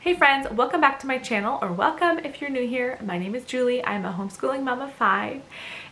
Hey friends, welcome back to my channel, or welcome if you're new here. My name is Julie. I'm a homeschooling mom of 5.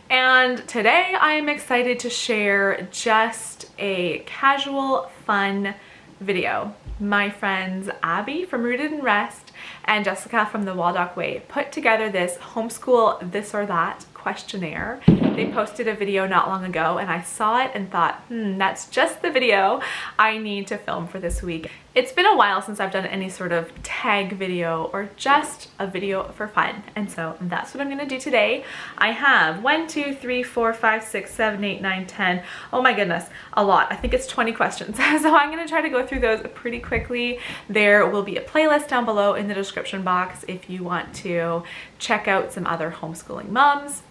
And today I am excited to share just a casual, fun video. My friends Abby from Rooted in Rest and Jessica from the Waldock Way put together this homeschool this or that questionnaire. They posted a video not long ago and I saw it and thought, that's just the video I need to film for this week. It's been a while since I've done any sort of tag video or just a video for fun. And so that's what I'm gonna do today. I have 1, 2, 3, 4, 5, 6, 7, 8, 9, 10. Oh my goodness, a lot. I think it's 20 questions. So I'm gonna try to go through those pretty quickly. There will be a playlist down below in the description box if you want to check out some other homeschooling moms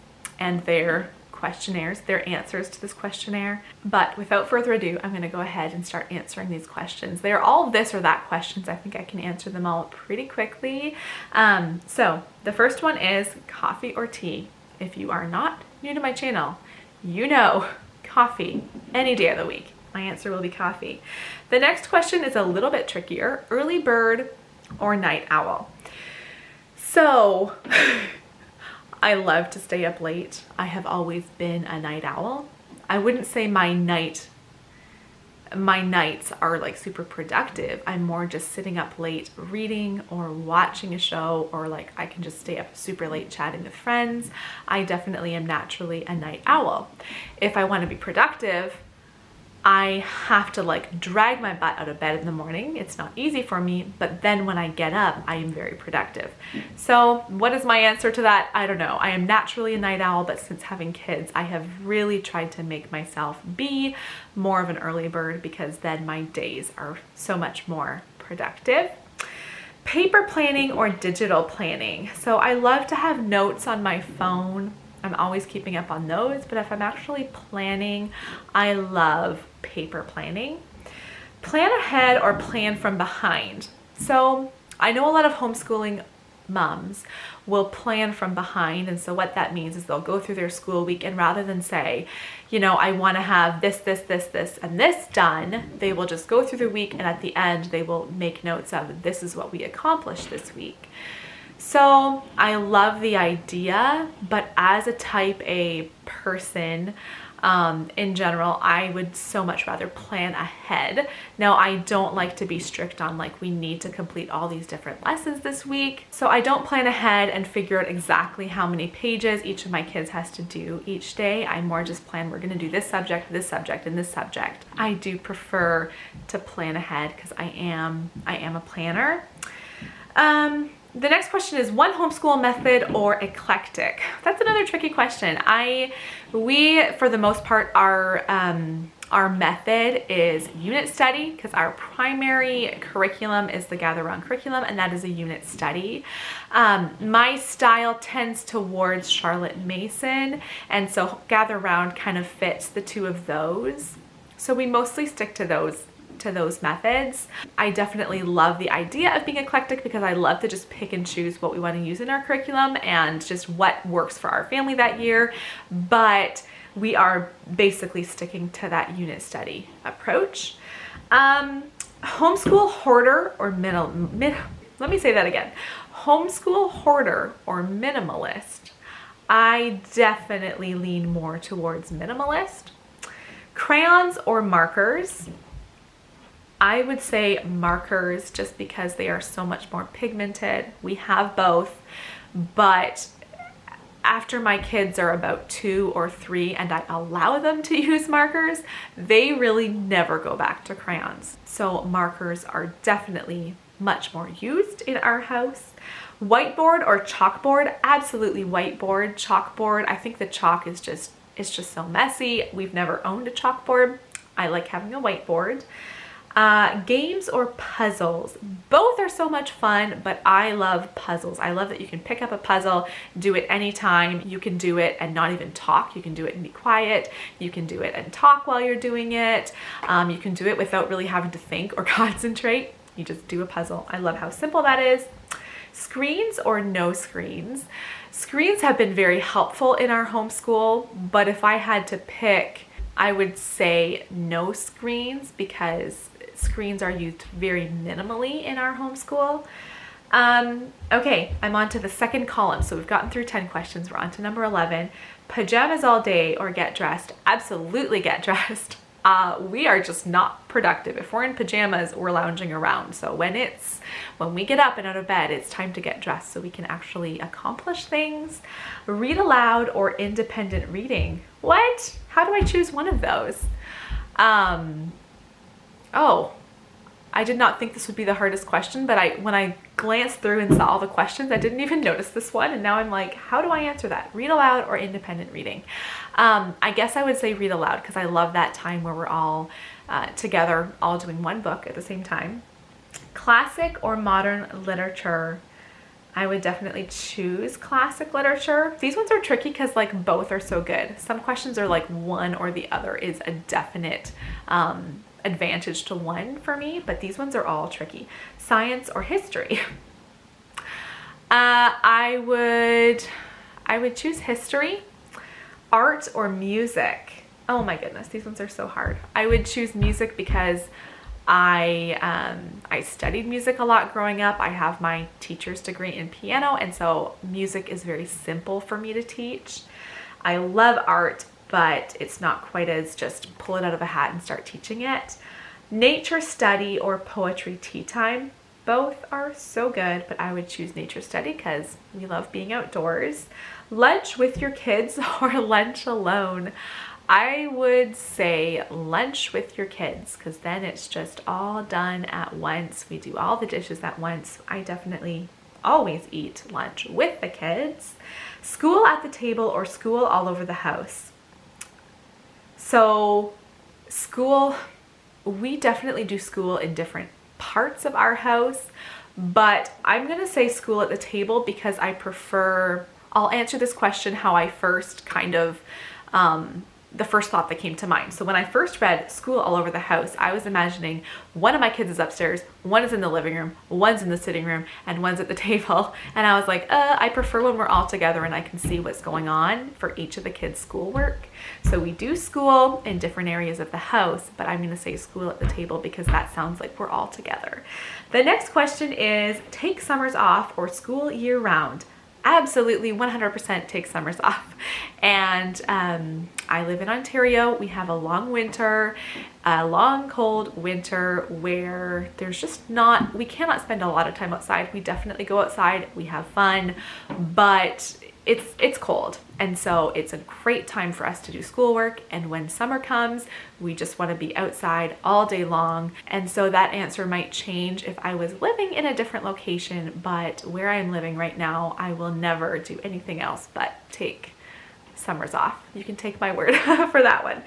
and their questionnaires, their answers to this questionnaire. But without further ado, I'm gonna go ahead and start answering these questions. They're all this or that questions. I think I can answer them all pretty quickly. So the first one is coffee or tea. If you are not new to my channel, you know coffee any day of the week. My answer will be coffee. The next question is a little bit trickier. Early bird or night owl? So I love to stay up late. I have always been a night owl. I wouldn't say my nights are like super productive. I'm more just sitting up late reading or watching a show, or like I can just stay up super late chatting with friends. I definitely am naturally a night owl. If I want to be productive, I have to like drag my butt out of bed in the morning. It's not easy for me, but then when I get up, I am very productive. So what is my answer to that? I don't know. I am naturally a night owl, but since having kids, I have really tried to make myself be more of an early bird because then my days are so much more productive. Paper planning or digital planning? So I love to have notes on my phone. I'm always keeping up on those, but if I'm actually planning, I love paper planning. Plan ahead or plan from behind. So I know a lot of homeschooling moms will plan from behind, and so what that means is they'll go through their school week, and rather than say, you know, I want to have this, and this done, they will just go through the week, and at the end they will make notes of this is what we accomplished this week. So I love the idea, but as a type A person, in general, I would so much rather plan ahead. Now, I don't like to be strict on like, we need to complete all these different lessons this week. So I don't plan ahead and figure out exactly how many pages each of my kids has to do each day. I more just plan, we're gonna do this subject, and this subject. I do prefer to plan ahead because I am a planner. The next question is one homeschool method or eclectic? That's another tricky question. We for the most part, our method is unit study because our primary curriculum is the Gather Round curriculum, and that is a unit study. My style tends towards Charlotte Mason, and so Gather Round kind of fits the two of those. So we mostly stick to those methods. I definitely love the idea of being eclectic because I love to just pick and choose what we want to use in our curriculum and just what works for our family that year. But we are basically sticking to that unit study approach. Homeschool hoarder or let me say that again. Homeschool hoarder or minimalist? I definitely lean more towards minimalist. Crayons or markers? I would say markers just because they are so much more pigmented. We have both, but after my kids are about 2 or 3 and I allow them to use markers, they really never go back to crayons. So markers are definitely much more used in our house. Whiteboard or chalkboard? Absolutely whiteboard. Chalkboard, I think the chalk is just, it's just so messy. We've never owned a chalkboard. I like having a whiteboard. Games or puzzles? Both are so much fun, but I love puzzles. I love that you can pick up a puzzle, do it anytime. You can do it and not even talk. You can do it and be quiet. You can do it and talk while you're doing it. You can do it without really having to think or concentrate. You just do a puzzle. I love how simple that is. Screens or no screens? Screens have been very helpful in our homeschool, but if I had to pick, I would say no screens because screens are used very minimally in our homeschool. Okay, I'm on to the second column. So we've gotten through 10 questions. We're on to number 11. Pajamas all day or get dressed? Absolutely get dressed. We are just not productive. If we're in pajamas, we're lounging around. So when we get up and out of bed, it's time to get dressed so we can actually accomplish things. Read aloud or independent reading? What? How do I choose one of those? Oh, I did not think this would be the hardest question, but when I glanced through and saw all the questions, I didn't even notice this one. And now I'm like, how do I answer that? Read aloud or independent reading? I guess I would say read aloud because I love that time where we're all together, all doing one book at the same time. Classic or modern literature? I would definitely choose classic literature. These ones are tricky because like both are so good. Some questions are like one or the other is a definite advantage to one for me, but these ones are all tricky. Science or history? I would choose history. Art or music? Oh my goodness, these ones are so hard. I would choose music because I studied music a lot growing up. I have my teacher's degree in piano, and so music is very simple for me to teach. I love art, but it's not quite as just pull it out of a hat and start teaching it. Nature study or poetry tea time? Both are so good, but I would choose nature study because we love being outdoors. Lunch with your kids or lunch alone? I would say lunch with your kids because then it's just all done at once. We do all the dishes at once. I definitely always eat lunch with the kids. School at the table or school all over the house? So school, we definitely do school in different parts of our house, but I'm gonna say school at the table because I'll answer this question how I first kind of, the first thought that came to mind. So when I first read school all over the house, I was imagining one of my kids is upstairs, one is in the living room, one's in the sitting room, and one's at the table. And I was like, I prefer when we're all together and I can see what's going on for each of the kids' schoolwork. So we do school in different areas of the house, but I'm gonna say school at the table because that sounds like we're all together. The next question is take summers off or school year round? Absolutely 100% take summers off. And I live in Ontario. We have a long winter, a long cold winter where there's just we cannot spend a lot of time outside. We definitely go outside, we have fun, but it's cold. And so it's a great time for us to do schoolwork. And when summer comes, we just want to be outside all day long. And so that answer might change if I was living in a different location, but where I'm living right now, I will never do anything else but take summers off. You can take my word for that one.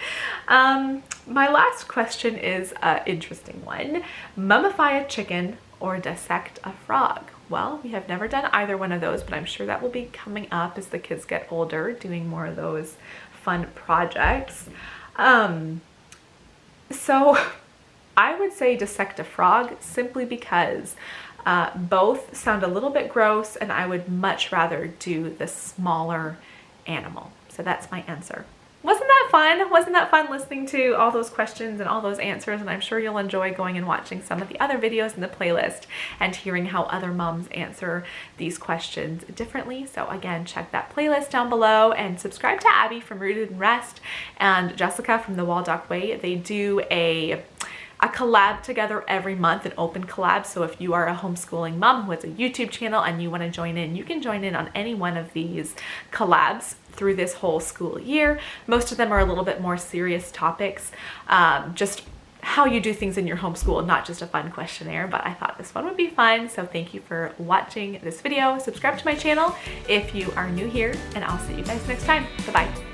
My last question is an interesting one. Mummify a chicken or dissect a frog? Well, we have never done either one of those, but I'm sure that will be coming up as the kids get older, doing more of those fun projects. So I would say dissect a frog simply because both sound a little bit gross and I would much rather do the smaller animal. So that's my answer. Wasn't that fun? Wasn't that fun listening to all those questions and all those answers? And I'm sure you'll enjoy going and watching some of the other videos in the playlist and hearing how other moms answer these questions differently. So again, check that playlist down below and subscribe to Abby from Rooted and Rest and Jessica from The Waldock Way. They do a collab together every month, an open collab. So if you are a homeschooling mom who has a YouTube channel and you want to join in, you can join in on any one of these collabs through this whole school year. Most of them are a little bit more serious topics, just how you do things in your homeschool, not just a fun questionnaire, but I thought this one would be fun. So thank you for watching this video. Subscribe to my channel if you are new here, and I'll see you guys next time. Bye-bye.